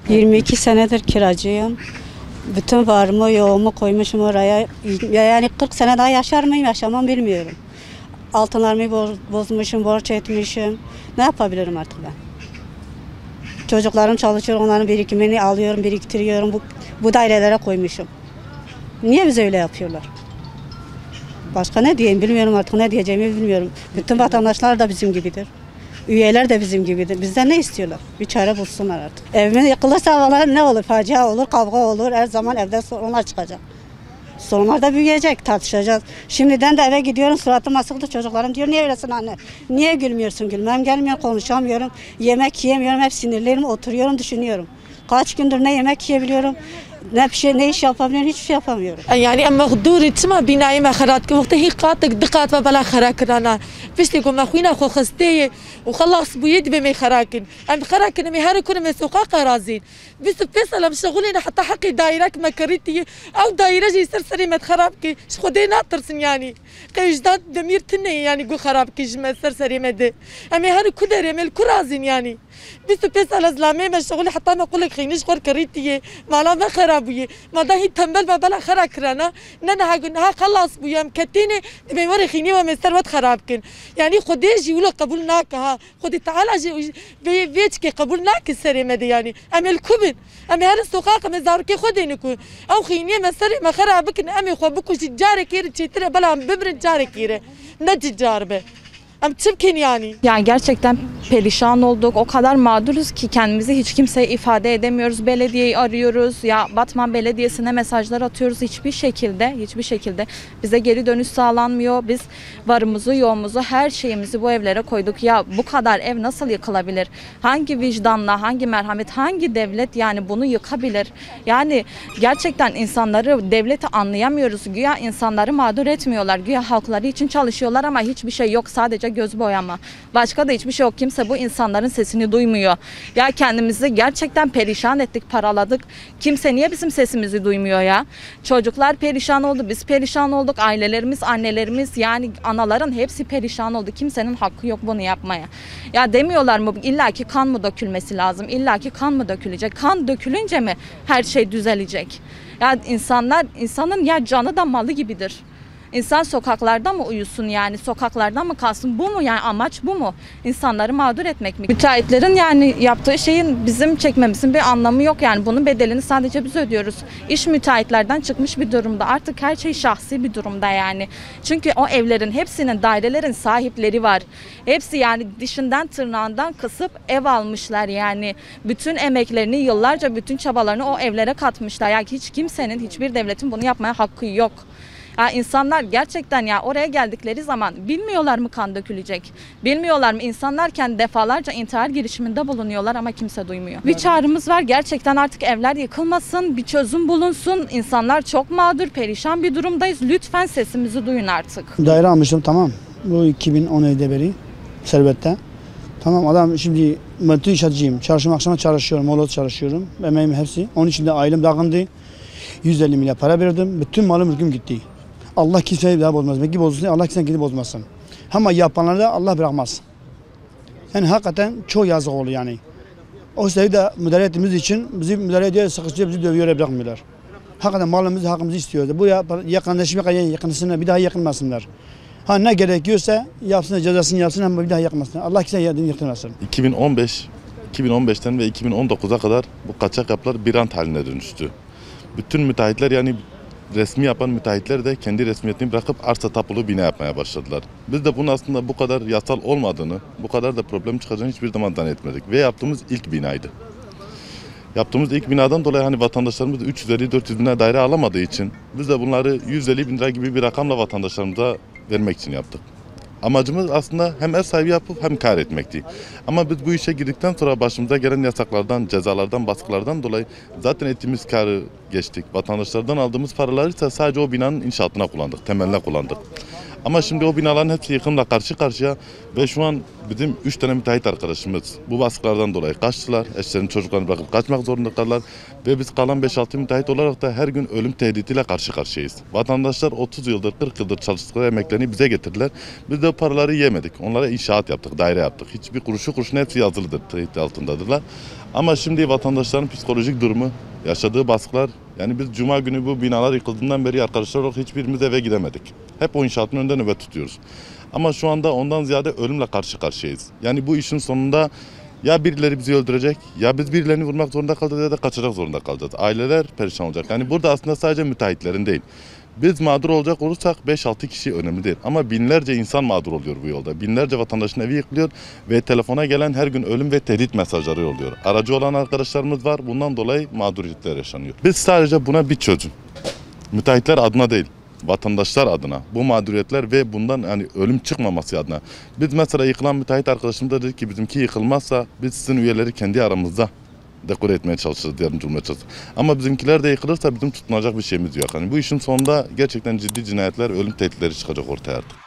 22 senedir kiracıyım. Bütün varımı yoğumu koymuşum oraya. Yani 40 sene daha yaşar mıyım, yaşamam bilmiyorum. Altınlarımı bozmuşum, borç etmişim. Ne yapabilirim artık ben? Çocuklarım çalışıyor, onların birikimini alıyorum, biriktiriyorum. Bu dairelere koymuşum. Niye bize öyle yapıyorlar? Başka ne diyeyim bilmiyorum artık, ne diyeceğimi bilmiyorum. Bütün vatandaşlar da bizim gibidir. Üyeler de bizim gibidir. Bizden ne istiyorlar? Bir çare bulsunlar artık. Evimin yıkılırsa havalar ne olur? Facia olur, kavga olur. Her zaman evde sorunlar çıkacak. Sorunlar da büyüyecek, tartışacağız. Şimdiden de eve gidiyorum, suratım asıktı. Çocuklarım diyor, niye öylesin anne? Niye gülmüyorsun? Gülmem gelmiyor, konuşamıyorum. Yemek yiyemiyorum, hep sinirlerim, oturuyorum, düşünüyorum. Kaç gündür ne yemek yiyebiliyorum, ne iş yapabiliyorum, hiçbir şey yapamıyorum. يعني أما غدوري تسمع بناي ما خرات كوقت هي قاتك دقات ما بلا خراكنا فيستيكم أخوينا أخو خستي وخلص بيد بمي خراكن أم خراكن مي هاركون من سوقا رازين بس فيصل شغلنا حتى حقي دايرك ما كريتي أو دايرة جي سرسري ما تخرابك خدي ناطرسن يعني قيجداد دمير تني يعني قو خرابك جما سرسري ما ده أمي هارو كدري مل كرازين يعني بس فيصل أزلامي ما شغلي حتى ما أقول لك خينيش غير كريتي ما لا ما خرابيه ما ده هي تنبل ما بلا خراكرنا ننا ها خلاص بيام كتيني تبي وري خيني ومستروت خرابكن يعني خديجي ولا قبولناك ها خدي تعال جي بيتك قبولناك السري ما دي يعني أمي الكبن أمي هذا السوقاق مزاركي خدينكو أو خيني ما سري ما خرابكن أمي خبكو جاري كير تشتري بلا ببر جاري كير نجي جاربه yani. Yani gerçekten perişan olduk. O kadar mağduruz ki kendimizi hiç kimseye ifade edemiyoruz. Belediyeyi arıyoruz. Ya Batman Belediyesi'ne mesajlar atıyoruz. Hiçbir şekilde bize geri dönüş sağlanmıyor. Biz varımızı, yoğumuzu, her şeyimizi bu evlere koyduk. Ya bu kadar ev nasıl yıkılabilir? Hangi vicdanla, hangi merhamet, hangi devlet yani bunu yıkabilir? Yani gerçekten insanları, devleti anlayamıyoruz. Güya insanları mağdur etmiyorlar. Güya halkları için çalışıyorlar ama hiçbir şey yok. Sadece göz boyama. Başka da hiçbir şey yok. Kimse bu insanların sesini duymuyor. Ya kendimizi gerçekten perişan ettik, paraladık. Kimse niye bizim sesimizi duymuyor ya? Çocuklar perişan oldu, biz perişan olduk. Ailelerimiz, annelerimiz yani anaların hepsi perişan oldu. Kimsenin hakkı yok bunu yapmaya. Ya demiyorlar mı illaki kan mı dökülmesi lazım? İllaki kan mı dökülecek? Kan dökülünce mi her şey düzelecek? Ya insanın ya canı da malı gibidir. İnsan sokaklarda mı uyusun yani sokaklardan mı kalsın bu mu yani amaç bu mu? İnsanları mağdur etmek mi? Müteahhitlerin yani yaptığı şeyin bizim çekmemizin bir anlamı yok yani bunun bedelini sadece biz ödüyoruz. İş müteahhitlerden çıkmış bir durumda artık her şey şahsi bir durumda yani. Çünkü o evlerin hepsinin dairelerin sahipleri var. Hepsi yani dişinden tırnağından kısıp ev almışlar yani. Bütün emeklerini yıllarca bütün çabalarını o evlere katmışlar. Yani hiç kimsenin hiçbir devletin bunu yapmaya hakkı yok. Ya insanlar gerçekten ya oraya geldikleri zaman bilmiyorlar mı kan dökülecek? Bilmiyorlar mı? İnsanlarken defalarca intihar girişiminde bulunuyorlar ama kimse duymuyor. Bir çağrımız var gerçekten artık evler yıkılmasın, bir çözüm bulunsun. İnsanlar çok mağdur, perişan bir durumdayız. Lütfen sesimizi duyun artık. Daire almıştım tamam. Bu 2017'de beri Servet'te. Tamam adam şimdi multi inşaatçıyım. Çarşamba akşama çalışıyorum, molot çalışıyorum. Emeğim hepsi. Onun için de ailem dağındı. 150 milyar para verdim. Bütün malım mülküm gitti. Allah kimseyi daha bozmaz. Belki bozulsun Allah kimseyi gidip bozmasın. Ama yapanları da Allah bırakmaz. Yani hakikaten çok yazık oluyor yani. O sayıda da müdahale ettiğimiz için bizi müdahale ediyor, sıkıştırıyor, bizi dövüyor, bırakmıyorlar. Hakikaten malımızı, hakkımızı istiyoruz. Bu yakınlaşma bir daha yakınmasınlar. Ha ne gerekiyorsa yapsın, cezasını yapsın ama bir daha yakınmasınlar. Allah kimseyi yakınmasın. 2015'ten ve 2019'a kadar bu kaçak yapılar bir rant haline dönüştü. Bütün müteahhitler yani resmi yapan müteahhitler de kendi resmiyetini bırakıp arsa tapulu bina yapmaya başladılar. Biz de bunun aslında bu kadar yasal olmadığını, bu kadar da problem çıkacağını hiçbir zaman zannetmedik. Ve yaptığımız ilk binaydı. Yaptığımız ilk binadan dolayı hani vatandaşlarımız 350-400 bin lira daire alamadığı için biz de bunları 150 bin lira gibi bir rakamla vatandaşlarımıza vermek için yaptık. Amacımız aslında hem ev sahibi yapıp hem kar etmekti. Ama biz bu işe girdikten sonra başımıza gelen yasaklardan, cezalardan, baskılardan dolayı zaten ettiğimiz karı geçtik. Vatandaşlardan aldığımız paraları ise sadece o binanın inşaatına kullandık, temeline kullandık. Ama şimdi o binaların hepsi yıkımla karşı karşıya ve şu an bizim 3 tane müteahhit arkadaşımız bu baskılardan dolayı kaçtılar. Eşlerini çocuklarını bırakıp kaçmak zorunda kaldılar. Ve biz kalan 5-6 müteahhit olarak da her gün ölüm tehdidiyle karşı karşıyayız. Vatandaşlar 30 yıldır 40 yıldır çalıştıkları emeklerini bize getirdiler. Biz de paraları yemedik. Onlara inşaat yaptık, daire yaptık. Hiçbir kuruşuna hepsi yazılıdır, tehdit altındadırlar. Ama şimdi vatandaşların psikolojik durumu, yaşadığı baskılar, yani biz cuma günü bu binalar yıkıldığından beri arkadaşlar olarak hiçbirimiz eve gidemedik. Hep o inşaatın önünde nöbet tutuyoruz. Ama şu anda ondan ziyade ölümle karşı karşıyayız. Yani bu işin sonunda ya birileri bizi öldürecek, ya biz birilerini vurmak zorunda kalacağız ya da kaçacak zorunda kalacağız. Aileler perişan olacak. Yani burada aslında sadece müteahhitlerin değil. Biz mağdur olacak olursak 5-6 kişi önemli değil. Ama binlerce insan mağdur oluyor bu yolda. Binlerce vatandaşın evi yıkılıyor ve telefona gelen her gün ölüm ve tehdit mesajları oluyor. Aracı olan arkadaşlarımız var. Bundan dolayı mağduriyetler yaşanıyor. Biz sadece buna bir çözüm. Müteahhitler adına değil, vatandaşlar adına bu mağduriyetler ve bundan yani ölüm çıkmaması adına. Biz mesela yıkılan müteahhit arkadaşımız da dedi ki bizimki yıkılmazsa biz sizin üyeleri kendi aramızda dekore etmeye çalışırız, yardımcı olmaya çalışırız. Ama bizimkiler de yıkılırsa bizim tutunacak bir şeyimiz yok. Yani bu işin sonunda gerçekten ciddi cinayetler, ölüm tehditleri çıkacak ortaya artık.